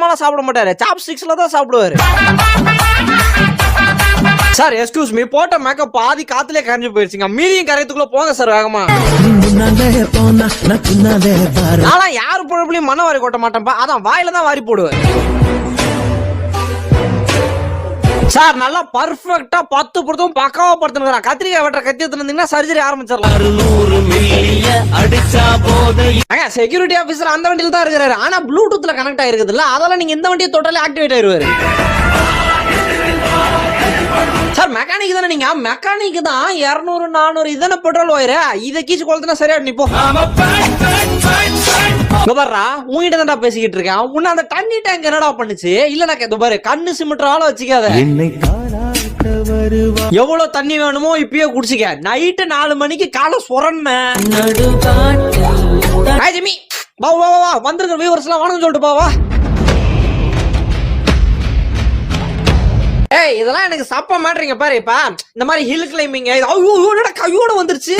சாதாரணமா சாப்பிட மாட்டாரு, சாப்ஸ்டிக்ஸ்ல தான் சாப்பிடுவாரு. சார் எக்ஸ்கியூஸ் மீ, போட்ட மேக்கப் பாதி காத்துலயே கரைஞ்சு போயிருச்சுங்க, மீதியும் கரையத்துக்குள்ள போங்க சார் வேகமா. ஆனா யாரு பொழப்புலயும் மண்ணை வாரி கொட்ட மாட்டேன்ப்பா, அதான் வாயில தான் வாரி போடுவேன். சார் நல்லா பர்ஃபெக்ட்டா 10 பொருத்தம் பக்காவா படுத்துனுறான். கத்திரிக்காய் வெட்டுற கத்தி எடுத்துனீங்கன்னா சர்ஜரி ஆரம்பிச்சிடலாம். செக்யூரிட்டி ஆபீசர் அந்த வண்டியில தான் இருக்காரு, ஆனா ப்ளூடூத்ல கனெக்ட் ஆயிருக்குது இல்ல, அதெல்லாம் நீங்க இந்த வண்டியை டோட்டலி ஆக்டிவேட் ஆயிருவாரு. சார் மெக்கானிக் தானே நீங்க? மெக்கானிக் தான் 200 400 இதான பெட்ரோல் ஒயர், இத கீச்சு கொளுத்துனா சரியா நிப்போ. பாருடா, உன்கிட்ட தான்டா பேசிக்கிட்டு இருக்கேன். உன்ன அந்த தண்ணி டேங்க் என்னடா பண்ணுச்சு? இல்ல நான் கேது பாரு, கண்ணு சிமிட்ற ஆள வச்சுக்காத. எவ்வளவு தண்ணி வேணுமோ இப்பயே குடிச்சிக்க. நைட்டு 4 மணிக்கு காலை சொரன்ன ஜிமி வா வா வா வந்துருங்க, வியூவர்ஸ் எல்லாம் வாங்க சொல்லிட்டு போவா. ஏய் இதெல்லாம் எனக்கு சப்ப மாட்டீங்க பாரு. இப்ப இந்த மாதிரி ஹில் கிளைம்பிங் கையோட வந்துருச்சு.